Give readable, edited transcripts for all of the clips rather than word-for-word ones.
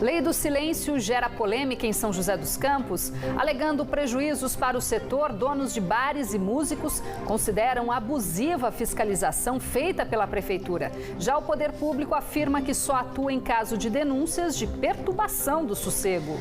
Lei do silêncio gera polêmica em São José dos Campos. Alegando prejuízos para o setor, donos de bares e músicos consideram abusiva a fiscalização feita pela prefeitura. Já o poder público afirma que só atua em caso de denúncias de perturbação do sossego.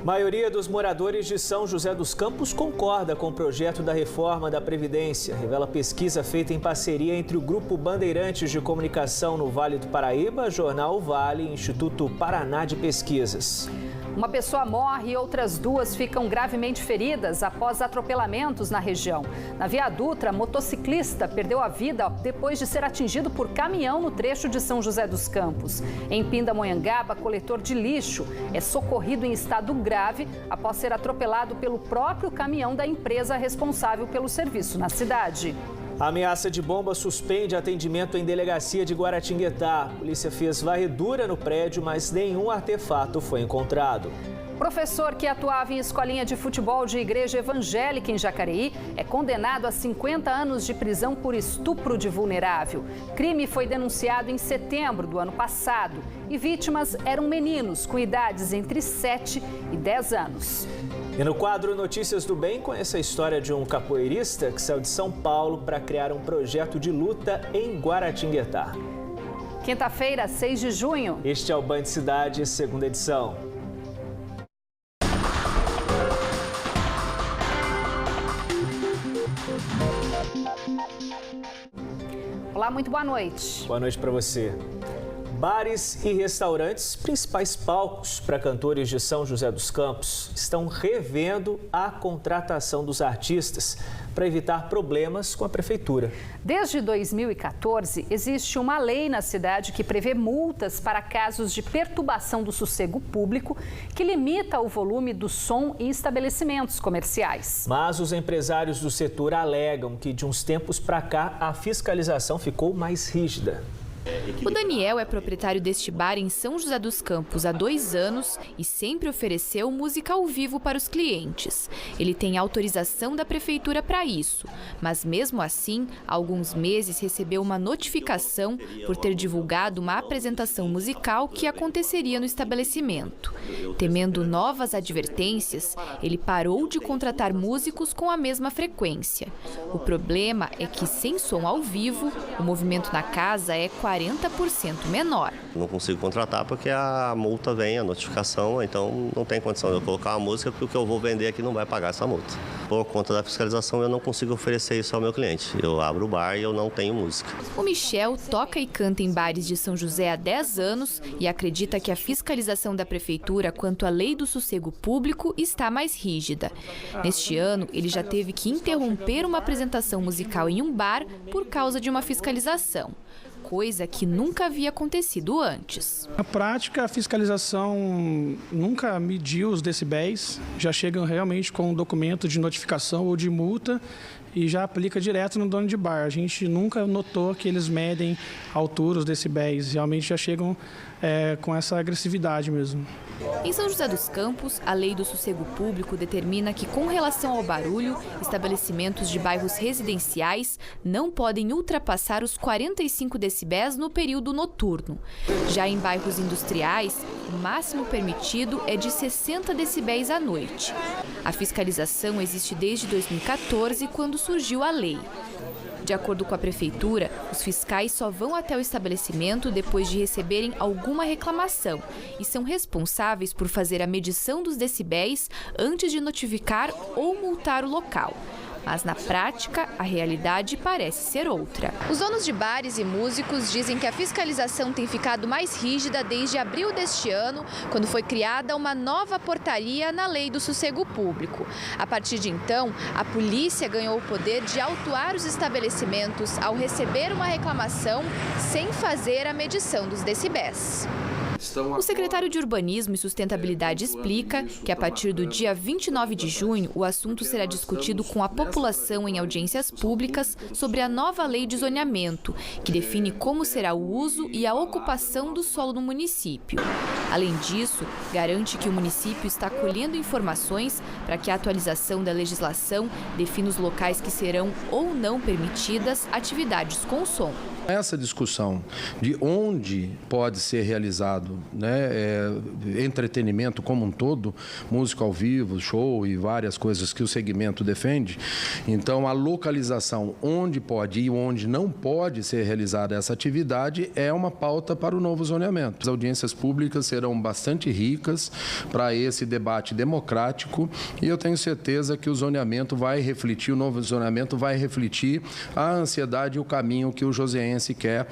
A maioria dos moradores de São José dos Campos concorda com o projeto da reforma da Previdência, revela pesquisa feita em parceria entre o Grupo Bandeirantes de Comunicação no Vale do Paraíba, Jornal Vale e Instituto Paraná de Pesquisas. Uma pessoa morre e outras duas ficam gravemente feridas após atropelamentos na região. Na Via Dutra, motociclista perdeu a vida depois de ser atingido por caminhão no trecho de São José dos Campos. Em Pindamonhangaba, coletor de lixo é socorrido em estado grave após ser atropelado pelo próprio caminhão da empresa responsável pelo serviço na cidade. A ameaça de bomba suspende atendimento em delegacia de Guaratinguetá. A polícia fez varredura no prédio, mas nenhum artefato foi encontrado. Professor que atuava em escolinha de futebol de igreja evangélica em Jacareí é condenado a 50 anos de prisão por estupro de vulnerável. Crime foi denunciado em setembro do ano passado e vítimas eram meninos com idades entre 7 e 10 anos. E no quadro Notícias do Bem, conheça a história de um capoeirista que saiu de São Paulo para criar um projeto de luta em Guaratinguetá. Quinta-feira, 6 de junho. Este é o Band Cidade, segunda edição. Olá, muito boa noite. Boa noite para você. Bares e restaurantes, principais palcos para cantores de São José dos Campos, estão revendo a contratação dos artistas para evitar problemas com a prefeitura. Desde 2014, existe uma lei na cidade que prevê multas para casos de perturbação do sossego público, que limita o volume do som em estabelecimentos comerciais. Mas os empresários do setor alegam que de uns tempos para cá a fiscalização ficou mais rígida. O Daniel é proprietário deste bar em São José dos Campos há 2 anos e sempre ofereceu música ao vivo para os clientes. Ele tem autorização da prefeitura para isso, mas mesmo assim, há alguns meses recebeu uma notificação por ter divulgado uma apresentação musical que aconteceria no estabelecimento. Temendo novas advertências, ele parou de contratar músicos com a mesma frequência. O problema é que, sem som ao vivo, o movimento na casa é 40% menor. Não consigo contratar porque a multa vem, a notificação, então não tem condição de eu colocar uma música porque o que eu vou vender aqui não vai pagar essa multa. Por conta da fiscalização, eu não consigo oferecer isso ao meu cliente. Eu abro o bar e eu não tenho música. O Michel toca e canta em bares de São José há 10 anos e acredita que a fiscalização da prefeitura quanto à lei do sossego público está mais rígida. Neste ano, ele já teve que interromper uma apresentação musical em um bar por causa de uma fiscalização. Coisa que nunca havia acontecido antes. Na prática, a fiscalização nunca mediu os decibéis, já chegam realmente com um documento de notificação ou de multa e já aplica direto no dono de bar. A gente nunca notou que eles medem a altura, os decibéis, realmente já chegam com essa agressividade mesmo. Em São José dos Campos, a lei do sossego público determina que, com relação ao barulho, estabelecimentos de bairros residenciais não podem ultrapassar os 45 decibéis no período noturno. Já em bairros industriais, o máximo permitido é de 60 decibéis à noite. A fiscalização existe desde 2014, quando surgiu a lei. De acordo com a prefeitura, os fiscais só vão até o estabelecimento depois de receberem alguma reclamação e são responsáveis por fazer a medição dos decibéis antes de notificar ou multar o local. Mas, na prática, a realidade parece ser outra. Os donos de bares e músicos dizem que a fiscalização tem ficado mais rígida desde abril deste ano, quando foi criada uma nova portaria na lei do sossego público. A partir de então, a polícia ganhou o poder de autuar os estabelecimentos ao receber uma reclamação sem fazer a medição dos decibéis. O secretário de Urbanismo e Sustentabilidade explica que, a partir do dia 29 de junho, o assunto será discutido com a população em audiências públicas sobre a nova lei de zoneamento, que define como será o uso e a ocupação do solo no município. Além disso, garante que o município está colhendo informações para que a atualização da legislação defina os locais que serão ou não permitidas atividades com som. Essa discussão de onde pode ser realizado né, entretenimento como um todo, música ao vivo, show e várias coisas que o segmento defende. Então, a localização onde pode e onde não pode ser realizada essa atividade é uma pauta para o novo zoneamento. As audiências públicas serão bastante ricas para esse debate democrático e eu tenho certeza que o zoneamento vai refletir, o novo zoneamento vai refletir a ansiedade e o caminho que o joseense quer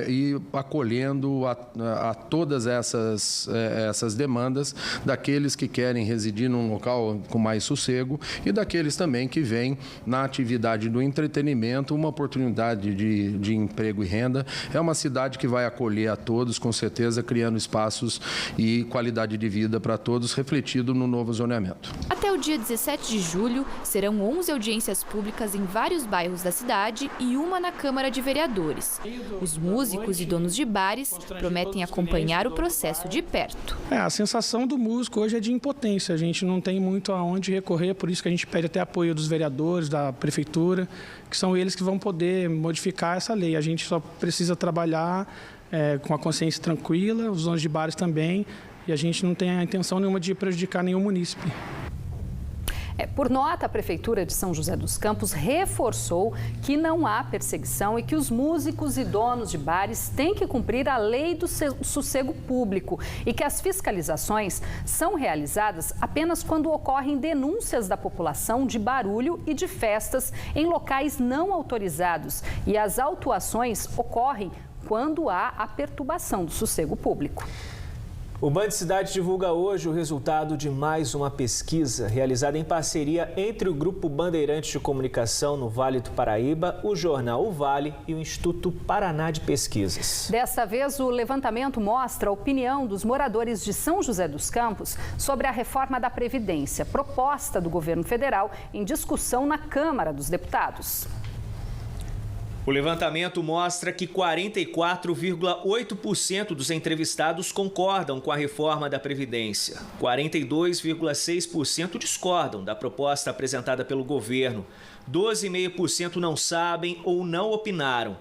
e acolhendo a todas essas demandas daqueles que querem residir num local com mais sossego e daqueles também que veem na atividade do entretenimento uma oportunidade de emprego e renda. É uma cidade que vai acolher a todos, com certeza, criando espaços e qualidade de vida para todos, refletido no novo zoneamento. Até o dia 17 de julho, serão 11 audiências públicas em vários bairros da cidade e uma na Câmara de Vereadores. Os músicos e donos de bares prometem acompanhar o processo de perto. A sensação do músico hoje é de impotência. A gente não tem muito aonde recorrer, por isso que a gente pede até apoio dos vereadores, da prefeitura, que são eles que vão poder modificar essa lei. A gente só precisa trabalhar com a consciência tranquila, os donos de bares também, e a gente não tem a intenção nenhuma de prejudicar nenhum munícipe. Por nota, a Prefeitura de São José dos Campos reforçou que não há perseguição e que os músicos e donos de bares têm que cumprir a lei do sossego público e que as fiscalizações são realizadas apenas quando ocorrem denúncias da população de barulho e de festas em locais não autorizados. E as autuações ocorrem quando há a perturbação do sossego público. O Band Cidade divulga hoje o resultado de mais uma pesquisa realizada em parceria entre o Grupo Bandeirantes de Comunicação no Vale do Paraíba, o jornal O Vale e o Instituto Paraná de Pesquisas. Desta vez, o levantamento mostra a opinião dos moradores de São José dos Campos sobre a reforma da Previdência, proposta do governo federal em discussão na Câmara dos Deputados. O levantamento mostra que 44,8% dos entrevistados concordam com a reforma da Previdência. 42,6% discordam da proposta apresentada pelo governo. 12,5% não sabem ou não opinaram.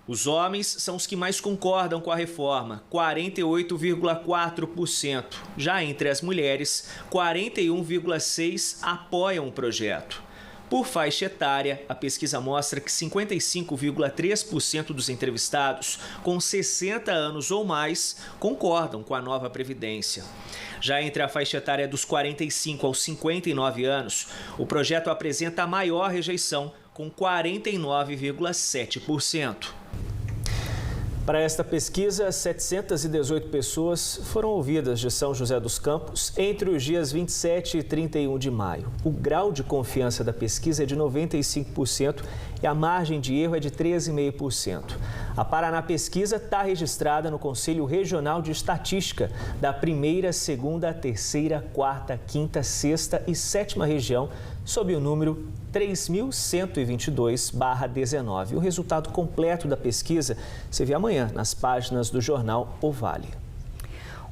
Os homens são os que mais concordam com a reforma, 48,4%. Já entre as mulheres, 41,6% apoiam o projeto. Por faixa etária, a pesquisa mostra que 55,3% dos entrevistados com 60 anos ou mais concordam com a nova Previdência. Já entre a faixa etária dos 45 aos 59 anos, o projeto apresenta a maior rejeição, com 49,7%. Para esta pesquisa, 718 pessoas foram ouvidas de São José dos Campos entre os dias 27 e 31 de maio. O grau de confiança da pesquisa é de 95% e a margem de erro é de 13,5%. A Paraná Pesquisa está registrada no Conselho Regional de Estatística da 1ª, 2ª, 3ª, 4ª, 5ª, 6ª e 7ª região, sob o número 3.122/19. O resultado completo da pesquisa se vê amanhã nas páginas do jornal O Vale.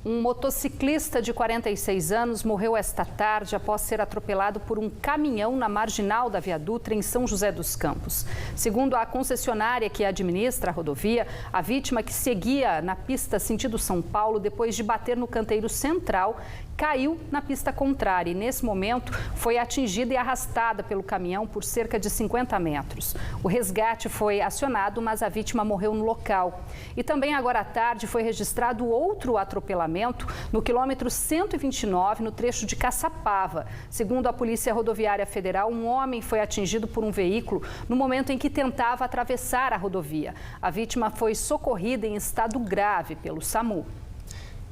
Um motociclista de 46 anos morreu esta tarde após ser atropelado por um caminhão na marginal da Via Dutra, em São José dos Campos. Segundo a concessionária que administra a rodovia, a vítima, que seguia na pista sentido São Paulo, depois de bater no canteiro central, caiu na pista contrária e, nesse momento, foi atingida e arrastada pelo caminhão por cerca de 50 metros. O resgate foi acionado, mas a vítima morreu no local. E também agora à tarde foi registrado outro atropelamento no quilômetro 129, no trecho de Caçapava. Segundo a Polícia Rodoviária Federal, um homem foi atingido por um veículo no momento em que tentava atravessar a rodovia. A vítima foi socorrida em estado grave pelo SAMU.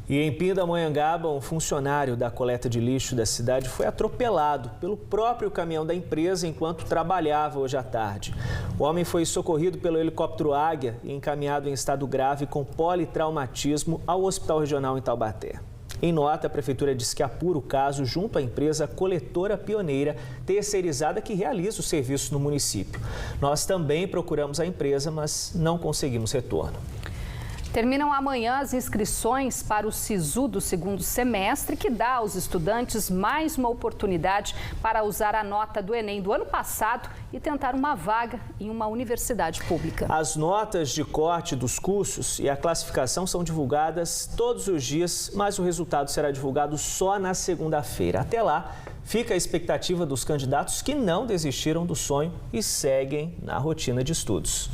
E em Pindamonhangaba, um funcionário da coleta de lixo da cidade foi atropelado pelo próprio caminhão da empresa enquanto trabalhava hoje à tarde. O homem foi socorrido pelo helicóptero Águia e encaminhado em estado grave com politraumatismo ao Hospital Regional em Taubaté. Em nota, a Prefeitura diz que apura o caso junto à empresa Coletora Pioneira, terceirizada, que realiza os serviços no município. Nós também procuramos a empresa, mas não conseguimos retorno. Terminam amanhã as inscrições para o SISU do segundo semestre, que dá aos estudantes mais uma oportunidade para usar a nota do Enem do ano passado e tentar uma vaga em uma universidade pública. As notas de corte dos cursos e a classificação são divulgadas todos os dias, mas o resultado será divulgado só na segunda-feira. Até lá, fica a expectativa dos candidatos que não desistiram do sonho e seguem na rotina de estudos.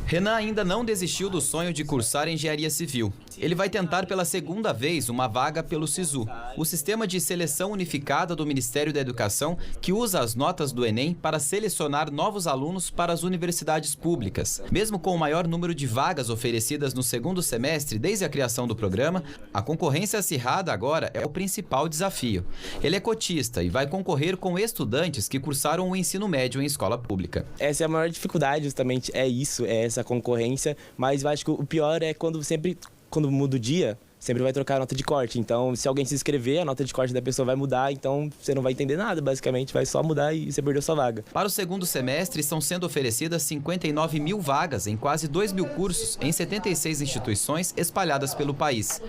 Renan ainda não desistiu do sonho de cursar engenharia civil. Ele vai tentar pela segunda vez uma vaga pelo SISU, o Sistema de Seleção Unificada do Ministério da Educação, que usa as notas do Enem para selecionar novos alunos para as universidades públicas. Mesmo com o maior número de vagas oferecidas no segundo semestre desde a criação do programa, a concorrência acirrada agora é o principal desafio. Ele é cotista e vai concorrer com estudantes que cursaram o ensino médio em escola pública. Essa é a maior dificuldade, justamente, é essa concorrência, mas eu acho que o pior é quando muda o dia, sempre vai trocar a nota de corte. Então, se alguém se inscrever, a nota de corte da pessoa vai mudar, então você não vai entender nada, basicamente, vai só mudar e você perdeu sua vaga. Para o segundo semestre, estão sendo oferecidas 59 mil vagas em quase 2 mil cursos em 76 instituições espalhadas pelo país.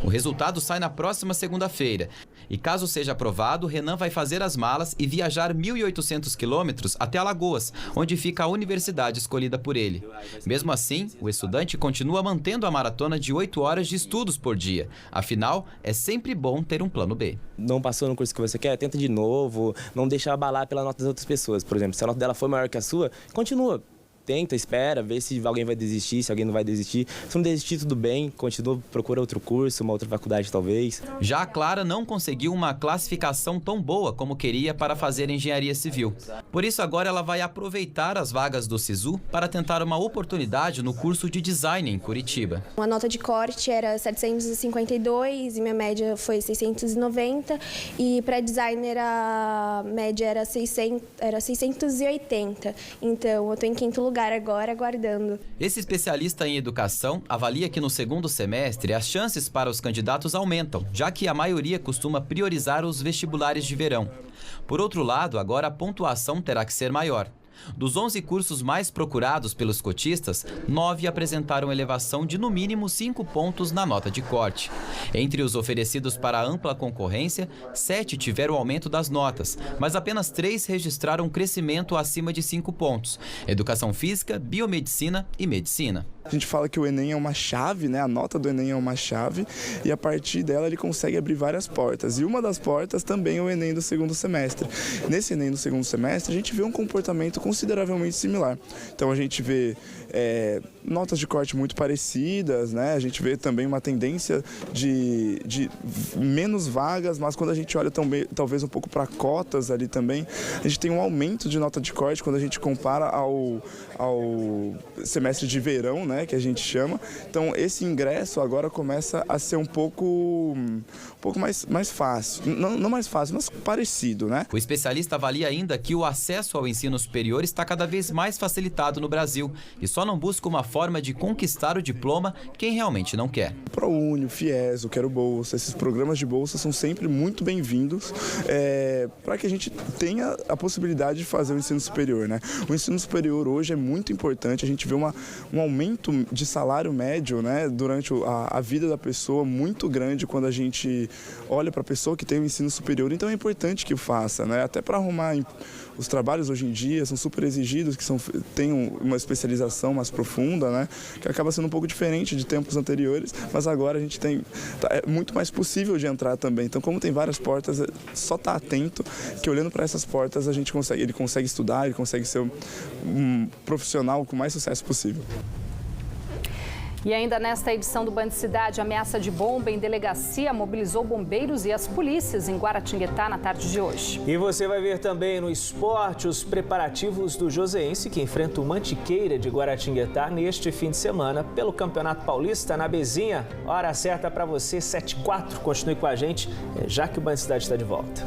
O resultado sai na próxima segunda-feira. E caso seja aprovado, Renan vai fazer as malas e viajar 1.800 quilômetros até Alagoas, onde fica a universidade escolhida por ele. Mesmo assim, o estudante continua mantendo a maratona de 8 horas de estudos por dia. Afinal, é sempre bom ter um plano B. Não passou no curso que você quer, tenta de novo, não deixa abalar pela nota das outras pessoas. Por exemplo, se a nota dela for maior que a sua, continua. Tenta, espera, vê se alguém vai desistir, se alguém não vai desistir. Se não desistir, tudo bem, continua, procura outro curso, uma outra faculdade talvez. Já a Clara não conseguiu uma classificação tão boa como queria para fazer engenharia civil. Por isso agora ela vai aproveitar as vagas do SISU para tentar uma oportunidade no curso de design em Curitiba. A nota de corte era 752 e minha média foi 690 e para designer a média era 680. Então eu estou em quinto lugar agora, aguardando. Esse especialista em educação avalia que no segundo semestre as chances para os candidatos aumentam, já que a maioria costuma priorizar os vestibulares de verão. Por outro lado, agora a pontuação terá que ser maior. Dos 11 cursos mais procurados pelos cotistas, 9 apresentaram elevação de no mínimo 5 pontos na nota de corte. Entre os oferecidos para ampla concorrência, 7 tiveram aumento das notas, mas apenas 3 registraram crescimento acima de 5 pontos: educação física, biomedicina e medicina. A gente fala que o Enem é uma chave, né? A nota do Enem é uma chave e a partir dela ele consegue abrir várias portas. E uma das portas também é o Enem do segundo semestre. Nesse Enem do segundo semestre, a gente vê um comportamento consideravelmente similar. Então a gente vê notas de corte muito parecidas, né? A gente vê também uma tendência de menos vagas, mas quando a gente olha também, talvez um pouco para cotas ali também, a gente tem um aumento de nota de corte quando a gente compara ao semestre de verão, né, que a gente chama. Então esse ingresso agora começa a ser um pouco mais fácil. Não mais fácil, mas parecido, né? O especialista avalia ainda que o acesso ao ensino superior está cada vez mais facilitado no Brasil e só não busca uma forma de conquistar o diploma quem realmente não quer. ProUni, o FIES, o Quero Bolsa, esses programas de bolsa são sempre muito bem-vindos para que a gente tenha a possibilidade de fazer o ensino superior, né? O ensino superior hoje é muito importante, a gente vê um aumento de salário médio, né, durante a vida da pessoa muito grande quando a gente olha para a pessoa que tem o ensino superior, então é importante que o faça, né? Até para arrumar os trabalhos hoje em dia são super exigidos, que tem uma especialização mais profunda, né, que acaba sendo um pouco diferente de tempos anteriores, mas agora a gente é muito mais possível de entrar também. Então, como tem várias portas, só estar atento que olhando para essas portas ele consegue estudar, ele consegue ser um profissional com mais sucesso possível. E ainda nesta edição do Band Cidade, ameaça de bomba em delegacia mobilizou bombeiros e as polícias em Guaratinguetá na tarde de hoje. E você vai ver também no esporte os preparativos do Joseense, que enfrenta o Mantiqueira de Guaratinguetá neste fim de semana pelo Campeonato Paulista na Bezinha. Hora certa para você, 7h04. Continue com a gente, já que o Band Cidade está de volta.